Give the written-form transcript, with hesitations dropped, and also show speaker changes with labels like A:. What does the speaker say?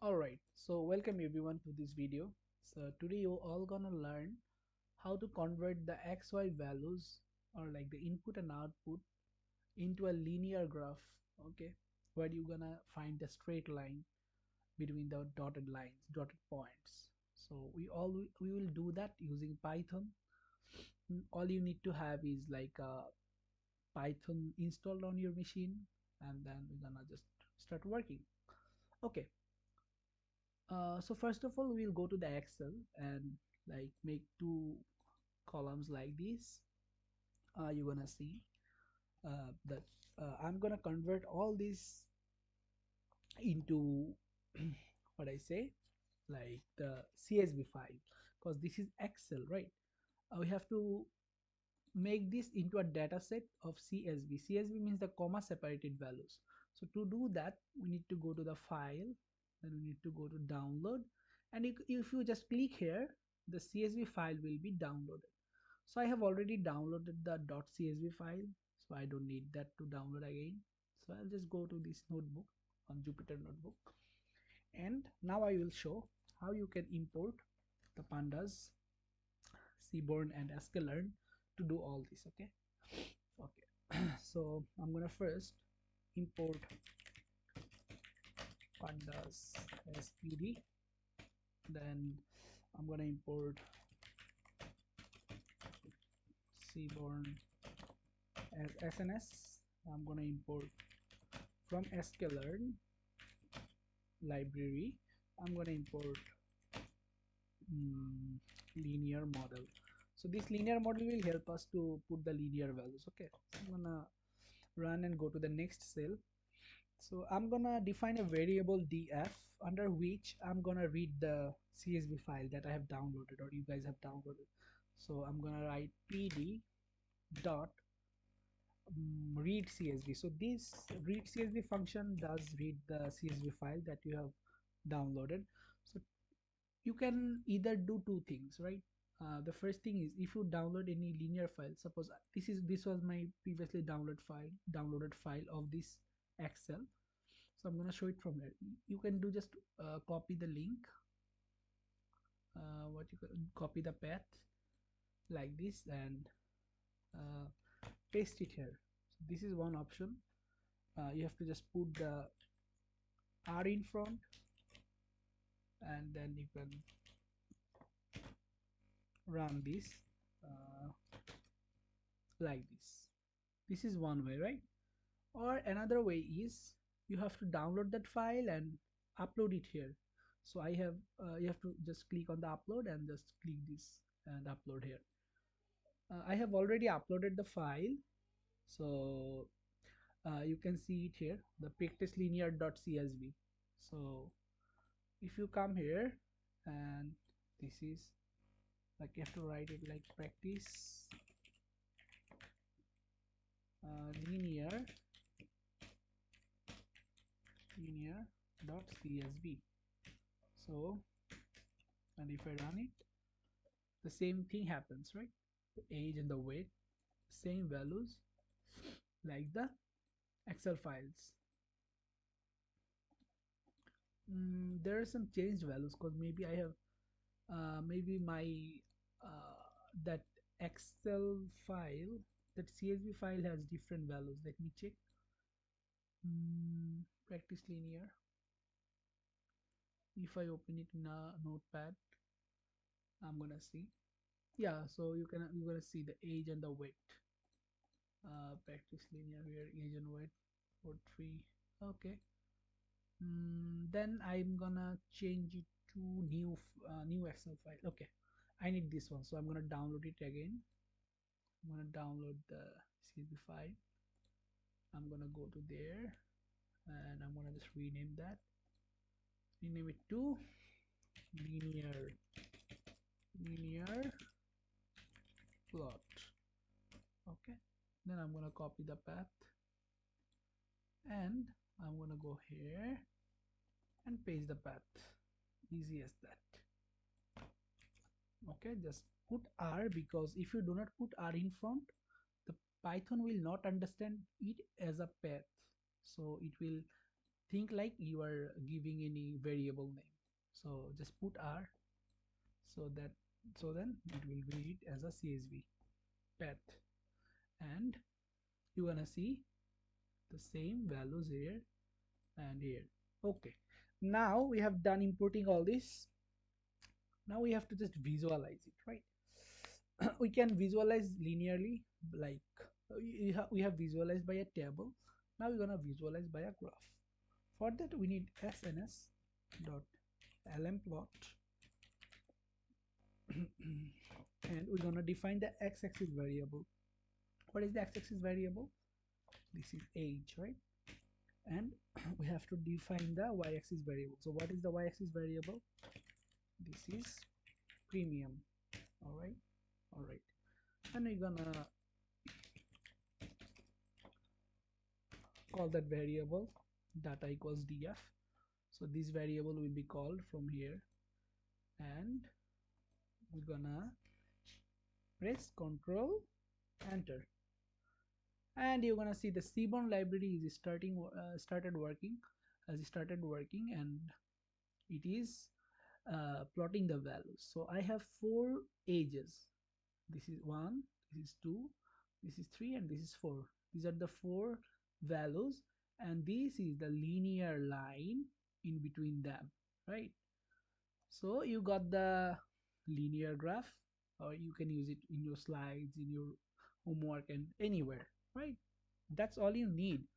A: Alright, so welcome everyone to this video. So today you're all gonna learn how to convert the XY values or like the input and output into a linear graph, okay, where you're gonna find the straight line between the dotted lines, dotted points. So we will do that using Python. All you need to have is like a Python installed on your machine, and then we're gonna just start working. Okay, so first of all, we'll go to the Excel and like make two columns like this. You're gonna see that I'm gonna convert all this into what I say, like the CSV file, because this is Excel, right? We have to make this into a data set of CSV. CSV means the comma separated values. So to do that, we need to go to the file, then we need to go to download, and if you just click here, the CSV file will be downloaded. So I have already downloaded the .csv file, so I don't need that to download again. So I'll just go to this notebook on Jupyter Notebook, and now I will show how you can import the pandas, Seaborn and sklearn to do all this. Okay. So I'm gonna first import pandas spd, then I'm gonna import Seaborn as sns. I'm gonna import from sklearn library. I'm gonna import linear model. So this linear model will help us to put the linear values. Okay, so I'm gonna run and go to the next cell. So I'm gonna define a variable df under which I'm gonna read the CSV file that I have downloaded or you guys have downloaded. So I'm gonna write pd dot read CSV. So this read CSV function does read the CSV file that you have downloaded. So you can either do two things, right? The first thing is, if you download any linear file, suppose this was my previously downloaded file of this Excel. So I'm going to show it from here. You can do just copy the link, what you can copy the path like this and uh, paste it here. So this is one option. You have to just put the R in front, and then you can run this uh, like this. This is one way, right? Or another way is, you have to download that file and upload it here. So I have you have to just click on the upload and just click this and upload here. I have already uploaded the file, so you can see it here, the practicelinear.csv. So if you come here, and this is like, you have to write it like practice linear linear.csv. So, and if I run it, the same thing happens, right? The age and the weight, same values like the Excel files. There are some changed values because maybe I have maybe my that Excel file, that CSV file has different values. Let me check. Practice linear. If I open it in a notepad, I'm gonna see. Yeah, so you're gonna see the age and the weight. Practice linear here, age and weight for 3. Okay. Then I'm gonna change it to new Excel file. Okay, I need this one, so I'm gonna download it again. I'm gonna download the CSV file. I'm gonna go to there, and I'm gonna just rename it to linear plot. Okay, then I'm gonna copy the path, and I'm gonna go here and paste the path. Easy as that. Okay, just put R, because if you do not put R in front, the Python will not understand it as a path, so it will think like you are giving any variable name. So just put R, so that so then it will read as a CSV path, and you're gonna see the same values here and here. Okay, now we have done importing all this. Now we have to just visualize it, right? We can visualize linearly, like we have visualized by a table. Now we're gonna visualize by a graph. For that we need sns dot lmplot and we're gonna define the x-axis variable. What is the x-axis variable? This is age, right? And we have to define the y-axis variable. So what is the y-axis variable? This is premium. All right, all right. And we're gonna call that variable data equals df. So this variable will be called from here, and we're gonna press Ctrl Enter, and you're gonna see the Seaborn library is started working, and it is plotting the values. So I have 4 ages. This is 1, this is 2, this is 3, and this is 4. These are the 4 values, and this is the linear line in between them, right? So you got the linear graph, or you can use it in your slides, in your homework, and anywhere, right? That's all you need.